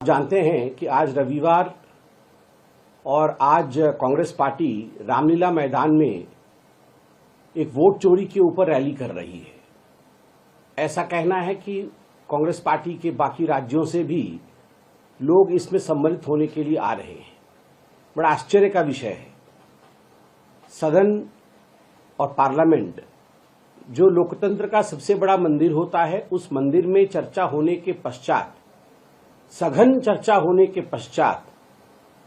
जानते हैं कि आज रविवार और आज कांग्रेस पार्टी रामलीला मैदान में एक वोट चोरी के ऊपर रैली कर रही है। ऐसा कहना है कि कांग्रेस पार्टी के बाकी राज्यों से भी लोग इसमें सम्मिलित होने के लिए आ रहे हैं। बड़ा आश्चर्य का विषय है। सदन और पार्लियामेंट जो लोकतंत्र का सबसे बड़ा मंदिर होता है, उस मंदिर में चर्चा होने के पश्चात, सघन चर्चा होने के पश्चात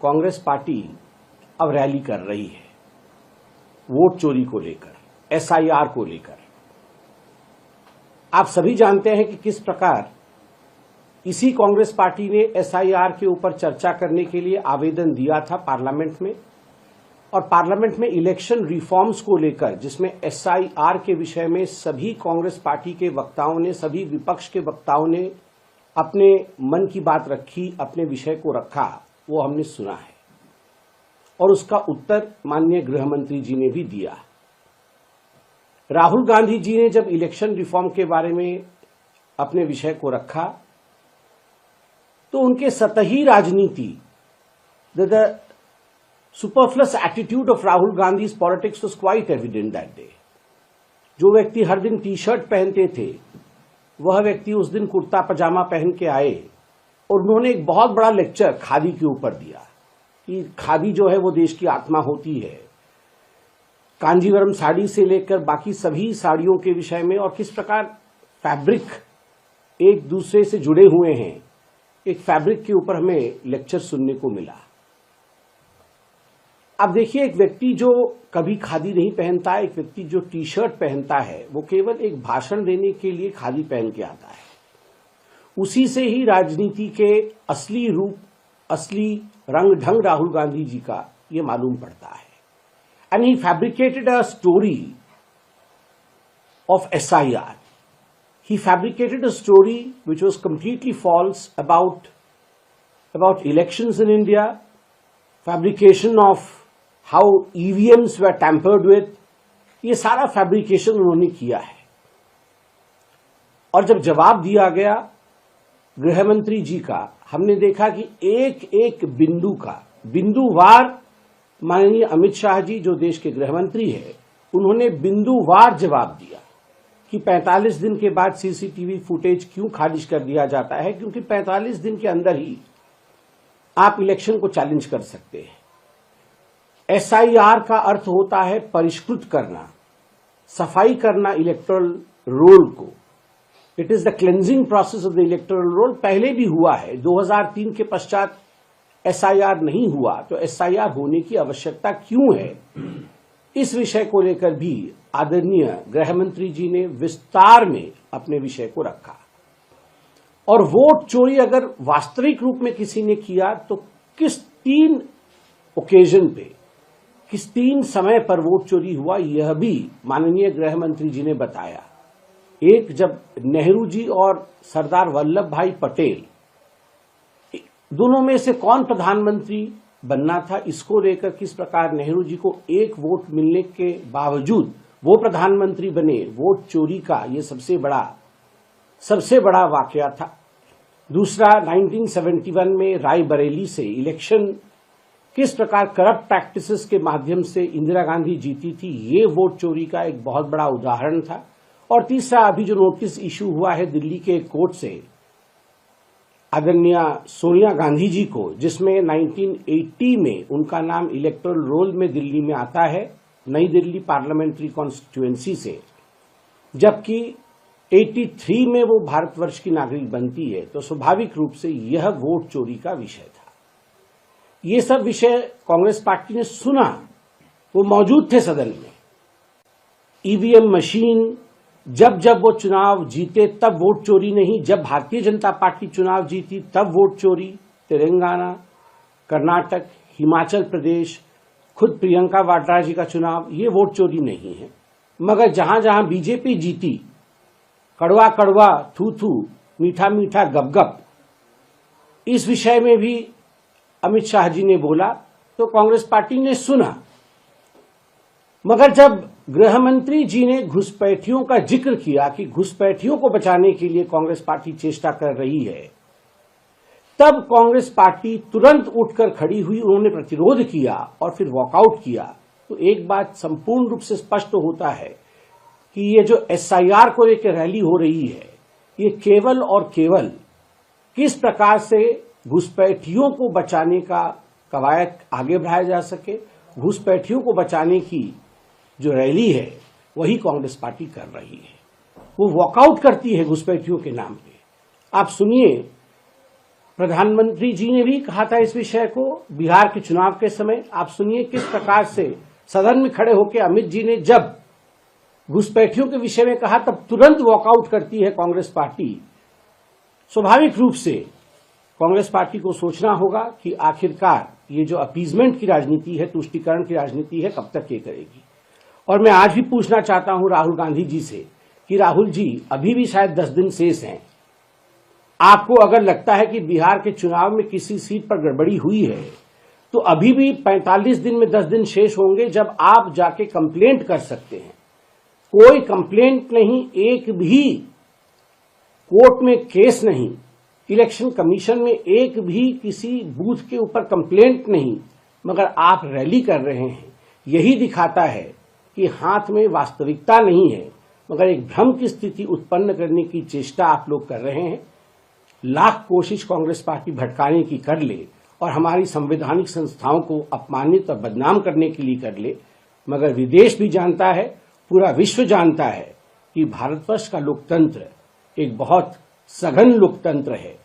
कांग्रेस पार्टी अब रैली कर रही है वोट चोरी को लेकर, एसआईआर को लेकर। आप सभी जानते हैं कि किस प्रकार इसी कांग्रेस पार्टी ने एसआईआर के ऊपर चर्चा करने के लिए आवेदन दिया था पार्लियामेंट में, और पार्लियामेंट में इलेक्शन रिफॉर्म्स को लेकर, जिसमें एसआईआर के विषय में सभी कांग्रेस पार्टी के वक्ताओं ने, सभी विपक्ष के वक्ताओं ने अपने मन की बात रखी, अपने विषय को रखा, वो हमने सुना है। और उसका उत्तर माननीय गृह मंत्री जी ने भी दिया। राहुल गांधी जी ने जब इलेक्शन रिफॉर्म के बारे में अपने विषय को रखा, तो उनके सतही राजनीति, the superfluous attitude of Rahul Gandhi politics was quite evident that day. जो व्यक्ति हर दिन टी शर्ट पहनते थे, वह व्यक्ति उस दिन कुर्ता पजामा पहन के आए और उन्होंने एक बहुत बड़ा लेक्चर खादी के ऊपर दिया कि खादी जो है वो देश की आत्मा होती है। कांजीवरम साड़ी से लेकर बाकी सभी साड़ियों के विषय में, और किस प्रकार फैब्रिक एक दूसरे से जुड़े हुए हैं, एक फैब्रिक के ऊपर हमें लेक्चर सुनने को मिला। अब देखिए, एक व्यक्ति जो कभी खादी नहीं पहनता, एक व्यक्ति जो टी शर्ट पहनता है, वो केवल एक भाषण देने के लिए खादी पहन के आता है। उसी से ही राजनीति के असली रूप, असली रंग ढंग राहुल गांधी जी का ये मालूम पड़ता है। And he fabricated a story of SIR. He fabricated a story which was completely false about elections in India, fabrication of how EVMs were tampered with. ये सारा फैब्रिकेशन उन्होंने किया है। और जब जवाब दिया गया गृह मंत्री जी का, हमने देखा कि एक एक बिंदुवार माननीय अमित शाह जी, जो देश के गृह मंत्री है, उन्होंने बिंदुवार जवाब दिया कि 45 दिन के बाद सीसीटीवी फुटेज क्यों खारिज कर दिया जाता है, क्योंकि 45 दिन के अंदर ही आप इलेक्शन को चैलेंज कर सकते हैं। एसआईआर का अर्थ होता है परिष्कृत करना, सफाई करना इलेक्टोरल रोल को। It is the cleansing process of the electoral roll. पहले भी हुआ है, 2003 के पश्चात एसआईआर नहीं हुआ, तो एसआईआर होने की आवश्यकता क्यों है, इस विषय को लेकर भी आदरणीय गृह मंत्री जी ने विस्तार में अपने विषय को रखा। और वोट चोरी अगर वास्तविक रूप में किसी ने किया, तो किस 3 ओकेजन पे, किस 3 समय पर वोट चोरी हुआ, यह भी माननीय गृह मंत्री जी ने बताया। एक, जब नेहरू जी और सरदार वल्लभ भाई पटेल, दोनों में से कौन प्रधानमंत्री बनना था, इसको लेकर किस प्रकार नेहरू जी को एक वोट मिलने के बावजूद वो प्रधानमंत्री बने, वोट चोरी का ये सबसे बड़ा वाकया था। दूसरा, 1971 में रायबरेली से इलेक्शन किस प्रकार करप्ट प्रैक्टिसेस के माध्यम से इंदिरा गांधी जीती थी, ये वोट चोरी का एक बहुत बड़ा उदाहरण था। और तीसरा, अभी जो नोटिस इशू हुआ है दिल्ली के कोर्ट से आदरणीय सोनिया गांधी जी को, जिसमें 1980 में उनका नाम इलेक्टोरल रोल में दिल्ली में आता है, नई दिल्ली पार्लियामेंट्री कॉन्स्टिट्यूएंसी से, जबकि 83 में वो भारतवर्ष की नागरिक बनती है, तो स्वाभाविक रूप से यह वोट चोरी का विषय था। ये सब विषय कांग्रेस पार्टी ने सुना, वो मौजूद थे सदन में। ईवीएम मशीन, जब वो चुनाव जीते तब वोट चोरी नहीं, जब भारतीय जनता पार्टी चुनाव जीती तब वोट चोरी। तेलंगाना, कर्नाटक, हिमाचल प्रदेश, खुद प्रियंका वाड्रा जी का चुनाव, ये वोट चोरी नहीं है। मगर जहां जहां बीजेपी जीती, कड़वा कड़वा, थू थू, मीठा मीठा, गप गप, इस विषय में भी अमित शाह जी ने बोला, तो कांग्रेस पार्टी ने सुना। मगर जब गृह मंत्री जी ने घुसपैठियों का जिक्र किया कि घुसपैठियों को बचाने के लिए कांग्रेस पार्टी चेष्टा कर रही है, तब कांग्रेस पार्टी तुरंत उठकर खड़ी हुई, उन्होंने प्रतिरोध किया और फिर वॉकआउट किया। तो एक बात संपूर्ण रूप से स्पष्ट होता है कि ये जो एसआईआर को लेकर रैली हो रही है, ये केवल और केवल किस प्रकार से घुसपैठियों को बचाने का कवायद आगे बढ़ाया जा सके, घुसपैठियों को बचाने की जो रैली है वही कांग्रेस पार्टी कर रही है। वो वॉकआउट करती है घुसपैठियों के नाम पे। आप सुनिए, प्रधानमंत्री जी ने भी कहा था इस विषय को बिहार के चुनाव के समय। आप सुनिए किस प्रकार से सदन में खड़े होकर अमित जी ने जब घुसपैठियों के विषय में कहा तब तुरंत वॉकआउट करती है कांग्रेस पार्टी। स्वाभाविक रूप से कांग्रेस पार्टी को सोचना होगा कि आखिरकार ये जो अपीजमेंट की राजनीति है, तुष्टीकरण की राजनीति है, कब तक ये करेगी। और मैं आज भी पूछना चाहता हूं राहुल गांधी जी से कि राहुल जी, अभी भी शायद 10 दिन शेष हैं। आपको अगर लगता है कि बिहार के चुनाव में किसी सीट पर गड़बड़ी हुई है तो अभी भी 45 दिन में 10 दिन शेष होंगे जब आप जाके कंप्लेंट कर सकते हैं। कोई कंप्लेंट नहीं, एक भी कोर्ट में केस नहीं, इलेक्शन कमीशन में एक भी किसी बूथ के ऊपर कंप्लेंट नहीं, मगर आप रैली कर रहे हैं। यही दिखाता है कि हाथ में वास्तविकता नहीं है, मगर एक भ्रम की स्थिति उत्पन्न करने की चेष्टा आप लोग कर रहे हैं। लाख कोशिश कांग्रेस पार्टी भटकाने की कर ले और हमारी संवैधानिक संस्थाओं को अपमानित और बदनाम करने के लिए कर ले, मगर विदेश भी जानता है, पूरा विश्व जानता है कि भारतवर्ष का लोकतंत्र एक बहुत सघन लोकतंत्र है।